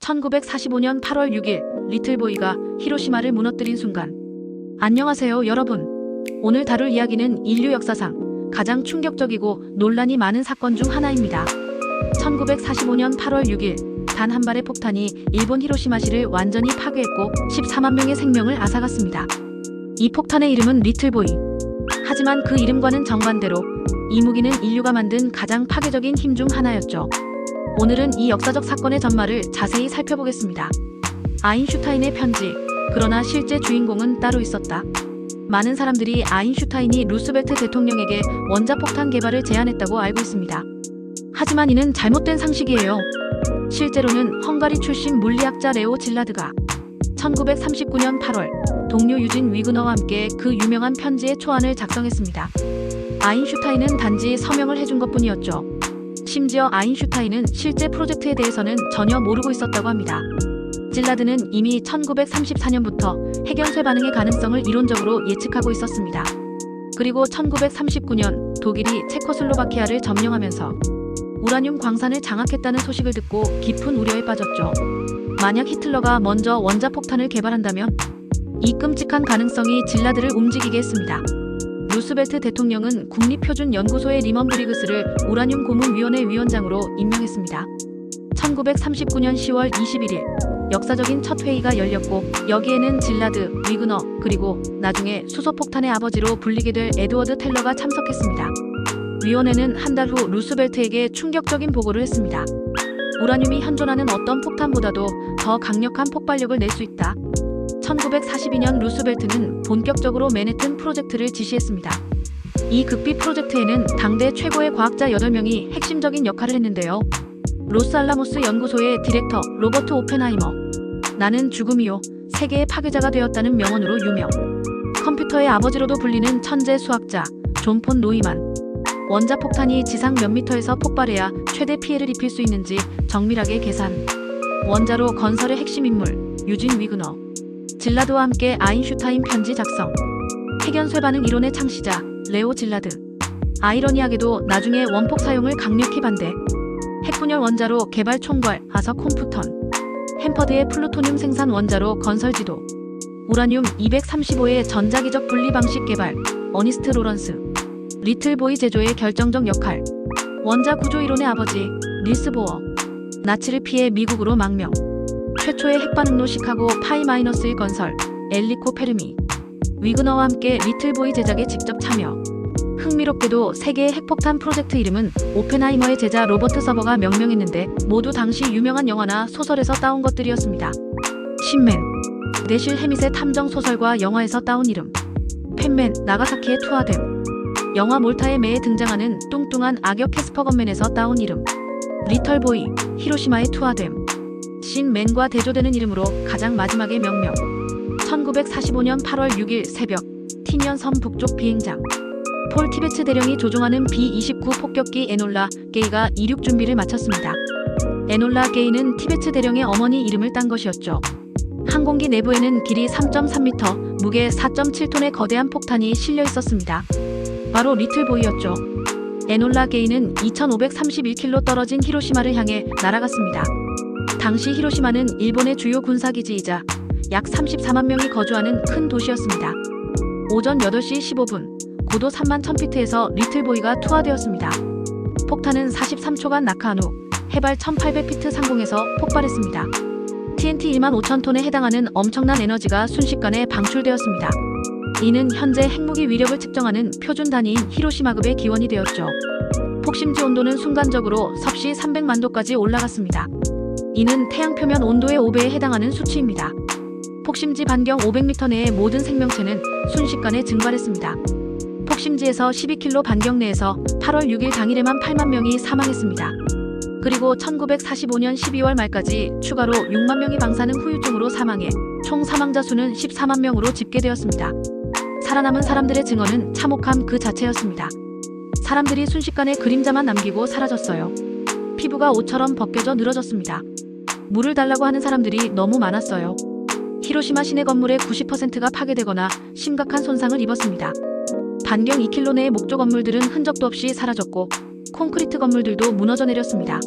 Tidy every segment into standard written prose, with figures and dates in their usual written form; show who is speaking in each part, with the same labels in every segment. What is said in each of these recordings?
Speaker 1: 1945년 8월 6일 리틀보이가 히로시마를 무너뜨린 순간. 안녕하세요 여러분. 오늘 다룰 이야기는 인류 역사상 가장 충격적이고 논란이 많은 사건 중 하나입니다. 1945년 8월 6일 단 한 발의 폭탄이 일본 히로시마시를 완전히 파괴했고 14만 명의 생명을 앗아갔습니다. 이 폭탄의 이름은 리틀보이. 하지만 그 이름과는 정반대로 이 무기는 인류가 만든 가장 파괴적인 힘 중 하나였죠. 오늘은 이 역사적 사건의 전말을 자세히 살펴보겠습니다. 아인슈타인의 편지. 그러나 실제 주인공은 따로 있었다. 많은 사람들이 아인슈타인이 루스벨트 대통령에게 원자폭탄 개발을 제안했다고 알고 있습니다. 하지만 이는 잘못된 상식이에요. 실제로는 헝가리 출신 물리학자 레오 질라드가 1939년 8월 동료 유진 위그너와 함께 그 유명한 편지의 초안을 작성했습니다. 아인슈타인은 단지 서명을 해준 것뿐이었죠. 심지어 아인슈타인은 실제 프로젝트에 대해서는 전혀 모르고 있었다고 합니다. 질라드는 이미 1934년부터 핵연쇄 반응의 가능성을 이론적으로 예측하고 있었습니다. 그리고 1939년 독일이 체코슬로바키아를 점령하면서 우라늄 광산을 장악했다는 소식을 듣고 깊은 우려에 빠졌죠. 만약 히틀러가 먼저 원자폭탄을 개발한다면 이 끔찍한 가능성이 질라드를 움직이게 했습니다. 루스벨트 대통령은 국립표준연구소의 리먼 브리그스를 우라늄 고문위원회 위원장으로 임명했습니다. 1939년 10월 21일 역사적인 첫 회의가 열렸고 여기에는 질라드, 위그너, 그리고 나중에 수소폭탄의 아버지로 불리게 될 에드워드 텔러가 참석했습니다. 위원회는 한 달 후 루스벨트에게 충격적인 보고를 했습니다. 우라늄이 현존하는 어떤 폭탄보다도 더 강력한 폭발력을 낼 수 있다. 1942년 루스벨트는 본격적으로 맨해튼 프로젝트를 지시했습니다. 이 극비 프로젝트에는 당대 최고의 과학자 8명이 핵심적인 역할을 했는데요. 로스알라모스 연구소의 디렉터 로버트 오펜하이머. 나는 죽음이요 세계의 파괴자가 되었다는 명언으로 유명. 컴퓨터의 아버지로도 불리는 천재 수학자 존 폰 노이만. 원자폭탄이 지상 몇 미터에서 폭발해야 최대 피해를 입힐 수 있는지 정밀하게 계산. 원자로 건설의 핵심 인물 유진 위그너. 질라드와 함께 아인슈타인 편지 작성. 핵연쇄 반응 이론의 창시자 레오 질라드. 아이러니하게도 나중에 원폭 사용을 강력히 반대. 핵분열 원자로 개발 총괄 아서 콤프턴. 햄퍼드의 플루토늄 생산 원자로 건설 지도. 우라늄 235의 전자기적 분리 방식 개발 어니스트 로런스. 리틀보이 제조의 결정적 역할. 원자 구조 이론의 아버지 닐스 보어. 나치를 피해 미국으로 망명. 최초의 핵반응로 시카고 파이-1 건설 엘리코 페르미. 위그너와 함께 리틀보이 제작에 직접 참여. 흥미롭게도 세계의 핵폭탄 프로젝트 이름은 오펜하이머의 제자 로버트 서버가 명명했는데 모두 당시 유명한 영화나 소설에서 따온 것들이었습니다. 신맨. 내실 해밋의 탐정 소설과 영화에서 따온 이름. 펜맨 나가사키의 투하됨. 영화 몰타의 매에 등장하는 뚱뚱한 악역 캐스퍼 건맨에서 따온 이름. 리털보이 히로시마의 투하됨. 신맨과 대조되는 이름으로 가장 마지막의 명명. 1945년 8월 6일 새벽 티니언 섬 북쪽 비행장. 폴 티베츠 대령이 조종하는 B-29 폭격기 에놀라 게이가 이륙 준비를 마쳤습니다. 에놀라 게이는 티베츠 대령의 어머니 이름을 딴 것이었죠. 항공기 내부에는 길이 3.3m, 무게 4.7톤의 거대한 폭탄이 실려 있었습니다. 바로 리틀보이였죠. 에놀라 게이는 2531km 떨어진 히로시마를 향해 날아갔습니다. 당시 히로시마는 일본의 주요 군사기지이자 약 34만 명이 거주하는 큰 도시였습니다. 오전 8시 15분 고도 3만 1000피트에서 리틀보이가 투하되었습니다. 폭탄은 43초간 낙하한 후 해발 1800피트 상공에서 폭발했습니다. TNT 1만 5천 톤에 해당하는 엄청난 에너지가 순식간에 방출되었습니다. 이는 현재 핵무기 위력을 측정하는 표준 단위인 히로시마급의 기원이 되었죠. 폭심지 온도는 순간적으로 섭씨 300만 도까지 올라갔습니다. 이는 태양 표면 온도의 5배에 해당하는 수치입니다. 폭심지 반경 500m 내의 모든 생명체는 순식간에 증발했습니다. 폭심지에서 12km 반경 내에서 8월 6일 당일에만 8만 명이 사망했습니다. 그리고 1945년 12월 말까지 추가로 6만 명이 방사능 후유증으로 사망해 총 사망자 수는 14만 명으로 집계되었습니다. 살아남은 사람들의 증언은 참혹함 그 자체였습니다. 사람들이 순식간에 그림자만 남기고 사라졌어요. 피부가 옷처럼 벗겨져 늘어졌습니다. 물을 달라고 하는 사람들이 너무 많았어요. 히로시마 시내 건물의 90%가 파괴되거나 심각한 손상을 입었습니다. 반경 2km 내의 목조 건물들은 흔적도 없이 사라졌고 콘크리트 건물들도 무너져 내렸습니다.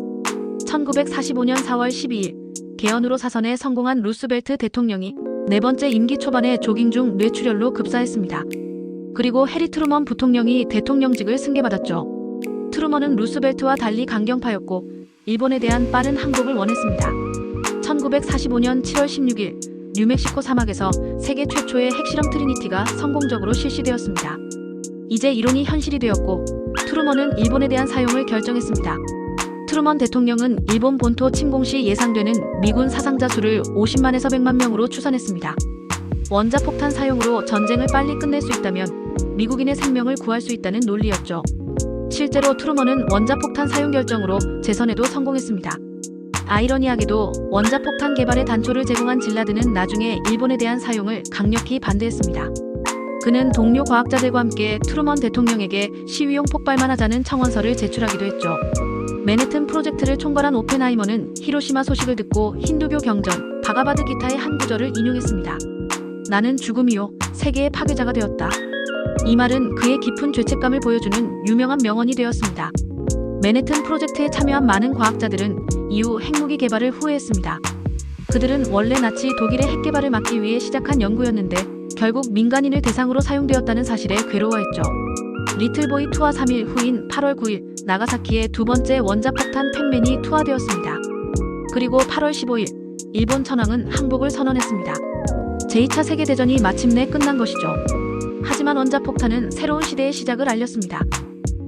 Speaker 1: 1945년 4월 12일 개헌으로 사선에 성공한 루스벨트 대통령이 네 번째 임기 초반에 조깅 중 뇌출혈로 급사했습니다. 그리고 해리 트루먼 부통령이 대통령직을 승계받았죠. 트루먼은 루스벨트와 달리 강경파였고 일본에 대한 빠른 항복을 원했습니다. 1945년 7월 16일 뉴멕시코 사막에서 세계 최초의 핵실험 트리니티가 성공적으로 실시되었습니다. 이제 이론이 현실이 되었고 트루먼은 일본에 대한 사용을 결정했습니다. 트루먼 대통령은 일본 본토 침공 시 예상되는 미군 사상자 수를 50만에서 100만 명으로 추산했습니다. 원자폭탄 사용으로 전쟁을 빨리 끝낼 수 있다면 미국인의 생명을 구할 수 있다는 논리였죠. 실제로 트루먼은 원자폭탄 사용 결정으로 재선에도 성공했습니다. 아이러니하게도 원자폭탄 개발의 단초를 제공한 질라드는 나중에 일본에 대한 사용을 강력히 반대했습니다. 그는 동료 과학자들과 함께 트루먼 대통령에게 시위용 폭발만 하자는 청원서를 제출하기도 했죠. 맨해튼 프로젝트를 총괄한 오펜하이머는 히로시마 소식을 듣고 힌두교 경전 바가바드 기타의 한 구절을 인용했습니다. 나는 죽음이요 세계의 파괴자가 되었다. 이 말은 그의 깊은 죄책감을 보여주는 유명한 명언이 되었습니다. 맨해튼 프로젝트에 참여한 많은 과학자들은 이후 핵무기 개발을 후회했습니다. 그들은 원래 나치 독일의 핵 개발을 막기 위해 시작한 연구였는데 결국 민간인을 대상으로 사용되었다는 사실에 괴로워했죠. 리틀보이 투하 3일 후인 8월 9일 나가사키에 두 번째 원자폭탄 팩맨이 투하되었습니다. 그리고 8월 15일 일본 천황은 항복을 선언했습니다. 제2차 세계대전이 마침내 끝난 것이죠. 하지만 원자폭탄은 새로운 시대의 시작을 알렸습니다.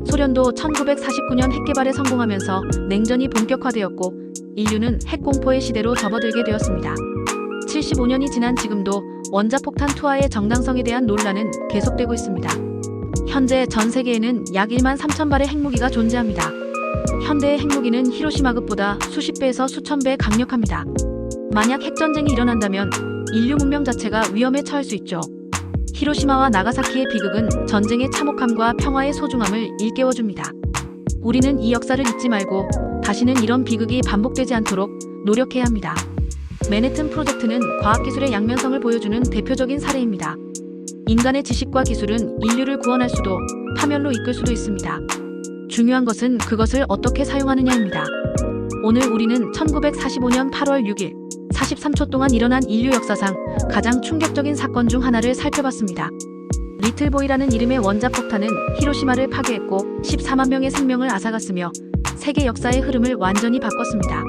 Speaker 1: 소련도 1949년 핵개발에 성공하면서 냉전이 본격화되었고 인류는 핵공포의 시대로 접어들게 되었습니다. 75년이 지난 지금도 원자폭탄 투하의 정당성에 대한 논란은 계속되고 있습니다. 현재 전 세계에는 약 1만 3천 발의 핵무기가 존재합니다. 현대의 핵무기는 히로시마급보다 수십 배에서 수천 배 강력합니다. 만약 핵전쟁이 일어난다면 인류 문명 자체가 위험에 처할 수 있죠. 히로시마와 나가사키의 비극은 전쟁의 참혹함과 평화의 소중함을 일깨워줍니다. 우리는 이 역사를 잊지 말고 다시는 이런 비극이 반복되지 않도록 노력해야 합니다. 맨해튼 프로젝트는 과학기술의 양면성을 보여주는 대표적인 사례입니다. 인간의 지식과 기술은 인류를 구원할 수도 파멸로 이끌 수도 있습니다. 중요한 것은 그것을 어떻게 사용하느냐입니다. 오늘 우리는 1945년 8월 6일 43초 동안 일어난 인류 역사상 가장 충격적인 사건 중 하나를 살펴봤습니다. 리틀보이라는 이름의 원자폭탄은 히로시마를 파괴했고 14만 명의 생명을 앗아갔으며 세계 역사의 흐름을 완전히 바꿨습니다.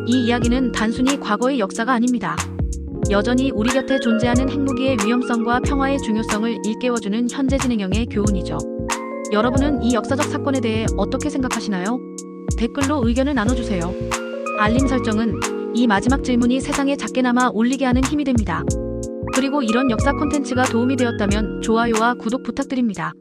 Speaker 1: 이 이야기는 단순히 과거의 역사가 아닙니다. 여전히 우리 곁에 존재하는 핵무기의 위험성과 평화의 중요성을 일깨워주는 현재 진행형의 교훈이죠. 여러분은 이 역사적 사건에 대해 어떻게 생각하시나요? 댓글로 의견을 나눠주세요. 알림 설정은 이 마지막 질문이 세상에 작게나마 울리게 하는 힘이 됩니다. 그리고 이런 역사 콘텐츠가 도움이 되었다면 좋아요와 구독 부탁드립니다.